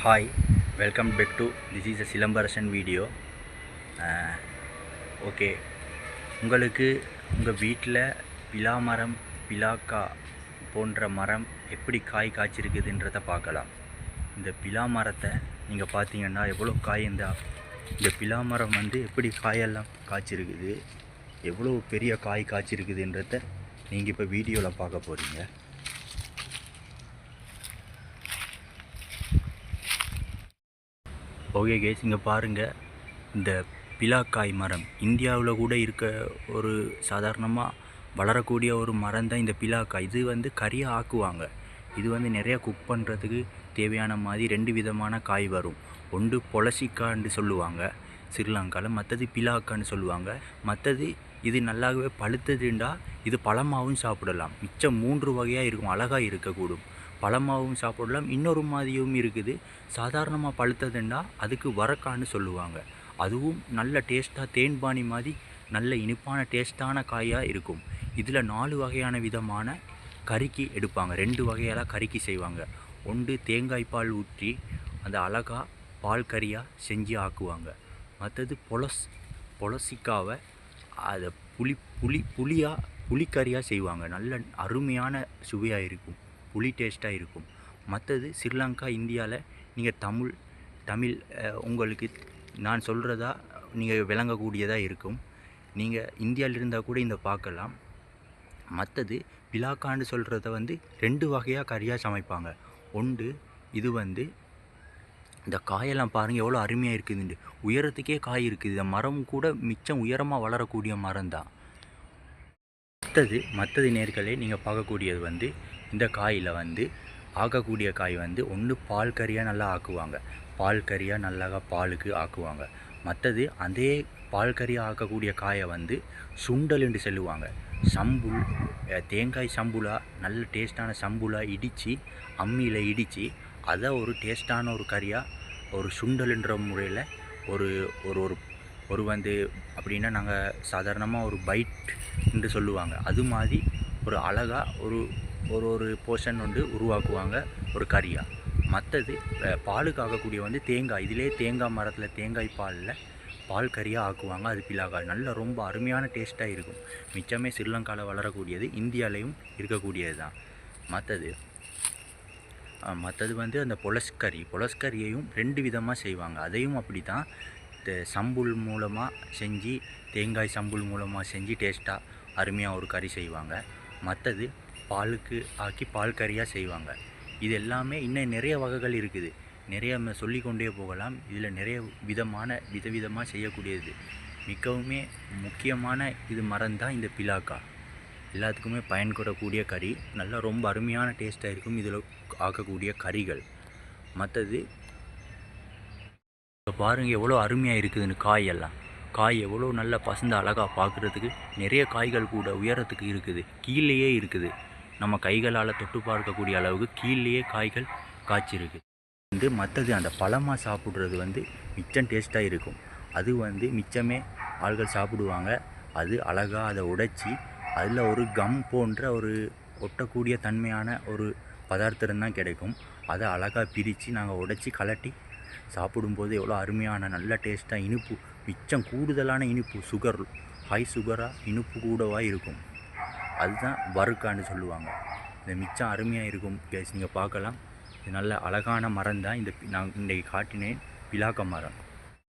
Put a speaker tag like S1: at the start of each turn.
S1: Hi, welcome back to this is a Silambarasan video. Okay, உங்களுக்கு உங்கள் வீட்டில் பிலா மரம், பிலாக்கா போன்ற மரம் எப்படி காய் காய்ச்சிருக்குதுன்றதை பார்க்கலாம். இந்த பிலா மரத்தை நீங்கள் பார்த்தீங்கன்னா எவ்வளோ காய் இந்த பிலா மரம் எப்படி காயெல்லாம் காய்ச்சிருக்குது, எவ்வளோ பெரிய காய் காய்ச்சிருக்குதுன்றதை நீங்கள் இப்போ வீடியோவில் பார்க்க போகிறீங்க. ஓகே கேஸ், இங்கே பாருங்கள், இந்த பிலாக்காய் மரம் இந்தியாவில் கூட இருக்க ஒரு சாதாரணமாக வளரக்கூடிய ஒரு மரம் தான் இந்த பிலாக்காய். இது கறியாக ஆக்குவாங்க. இது நிறையா குக் பண்ணுறதுக்கு தேவையான மாதிரி 2 விதமான காய் வரும். ஒன்று பொலசிக்கான்னு சொல்லுவாங்க ஸ்ரீலங்காவில், மற்றது பிலாக்கான்னு சொல்லுவாங்க. மற்றது இது நல்லாவே பழுத்ததுண்டா இது பழமாகவும் சாப்பிடலாம். மிச்சம் 3 வகையாக இருக்கும், அழகாக இருக்கக்கூடும். பழமாகவும் சாப்பிடலாம், இன்னொரு மாதிரியும் இருக்குது. சாதாரணமாக பழுத்ததுண்டா அதுக்கு வரக்கான்னு சொல்லுவாங்க. அதுவும் நல்ல டேஸ்ட்டாக தேன்பானி மாதிரி நல்ல இனிப்பான டேஸ்ட்டான காயாக இருக்கும். இதில் 4 வகையான விதமான கறிக்கு எடுப்பாங்க. 2 வகையால் கறிக்கு செய்வாங்க. ஒன்று தேங்காய் பால் ஊற்றி அந்த அழகாக பால் கறியாக செஞ்சு ஆக்குவாங்க. மற்றது பொலசிக்காவை அதை புளிக்கறியாக செய்வாங்க. நல்ல அருமையான சுவையாக இருக்கும், புளி டேஸ்ட்டாக இருக்கும். மற்றது ஸ்ரீலங்கா, இந்தியாவில் நீங்கள் தமிழ் உங்களுக்கு நான் சொல்கிறதா நீங்கள் விளங்கக்கூடியதாக இருக்கும். நீங்கள் இந்தியாவில் இருந்தால் கூட இந்த பார்க்கலாம். மற்றது பிலாக்கான்னு சொல்கிறத 2 வகையாக கறியாக சமைப்பாங்க. ஒன்று இது இந்த காயெல்லாம் பாருங்கள் எவ்வளோ அருமையாக இருக்குதுண்டு. உயரத்துக்கே காய் இருக்குது. இந்த மரம் கூட மிச்சம் உயரமாக வளரக்கூடிய மரம் தான். மற்றது நேர்களே நீங்கள் பார்க்கக்கூடியது இந்த காயில் ஆக்கக்கூடிய காய் ஒன்று பால் கறியாக நல்லா ஆக்குவாங்க. பால் கறியாக நல்லா பாலுக்கு ஆக்குவாங்க. மற்றது அதே பால் கறியாக ஆக்கக்கூடிய காயை சுண்டல் என்று சொல்லுவாங்க. சம்புல், தேங்காய் சம்புலாக நல்ல டேஸ்ட்டான சம்புலாக இடித்து அம்மியில் இடித்து அதை ஒரு டேஸ்ட்டான ஒரு கறியாக ஒரு சுண்டல்ன்ற முறையில் ஒரு ஒரு ஒரு அப்படின்னா நாங்கள் சாதாரணமாக ஒரு பைட் என்று சொல்லுவாங்க. அது மாதிரி ஒரு அழகாக ஒரு போர்ஷன் உருவாக்குவாங்க ஒரு கறியாக. மற்றது பாலுக்கு ஆக்கக்கூடிய தேங்காய், இதிலே தேங்காய் மரத்தில் தேங்காய் பாலில் பால் கறியாக ஆக்குவாங்க. அது பிலாக்காய் நல்ல ரொம்ப அருமையான டேஸ்ட்டாக இருக்கும். மிச்சமே ஸ்ரீலங்காவில் வளரக்கூடியது, இந்தியாவிலையும் இருக்கக்கூடியது தான். மற்றது அந்த பொலஸ்கறியையும் 2 விதமாக செய்வாங்க. அதையும் அப்படி தான் சம்புல் மூலமாக செஞ்சு, தேங்காய் சம்புல் மூலமாக செஞ்சு டேஸ்ட்டாக அருமையாக ஒரு கறி செய்வாங்க. மற்றது பாலுக்கு ஆக்கி பால் கறியாக செய்வாங்க. இது எல்லாமே இன்னும் நிறைய வகைகள் இருக்குது. நிறைய சொல்லிக்கொண்டே போகலாம். இதில் நிறைய விதவிதமாக செய்யக்கூடியது. மிகவும் முக்கியமான இது மரம் தான் இந்த பிலாக்கா. எல்லாத்துக்குமே பயன்படக்கூடிய கறி, நல்லா ரொம்ப அருமையான டேஸ்ட்டாக இருக்கும் இதில் ஆக்கக்கூடிய கறிகள். மற்றது இப்போ பாருங்கள் எவ்வளோ அருமையாக இருக்குதுன்னு காய் எவ்வளோ நல்லா பசந்த அழகாக பார்க்குறதுக்கு. நிறைய காய்கள் கூட உயரத்துக்கு இருக்குது, கீழேயே இருக்குது. நம்ம கைகளால் தொட்டு பார்க்கக்கூடிய அளவுக்கு கீழேயே காய்கள் காய்ச்சிருக்கு. மற்றது அந்த பழமாக சாப்பிட்றது மிச்சம் டேஸ்ட்டாக இருக்கும். அது மிச்சமே ஆள்கள் சாப்பிடுவாங்க. அது அழகாக அதை உடைச்சி அதில் ஒரு கம் போன்ற ஒரு ஒட்டக்கூடிய தன்மையான ஒரு பதார்த்தம் தான் கிடைக்கும். அதை அழகாக பிரித்து நாங்கள் உடைச்சி கலட்டி சாப்பிடும்போது எவ்வளோ அருமையான நல்ல டேஸ்ட்டாக இனிப்பு, மிச்சம் கூடுதலான இனிப்பு, ஹை சுகராக இனிப்பு கூடவாக இருக்கும். அதுதான் வறுக்கான்னு சொல்லுவாங்க. இந்த மிச்சம் அருமையாக இருக்கும் கேஸ், நீங்கள் பார்க்கலாம். இது நல்ல அழகான மரம் தான். நான் இன்றைக்கு காட்டினேன் பிலாக்கா மரம்.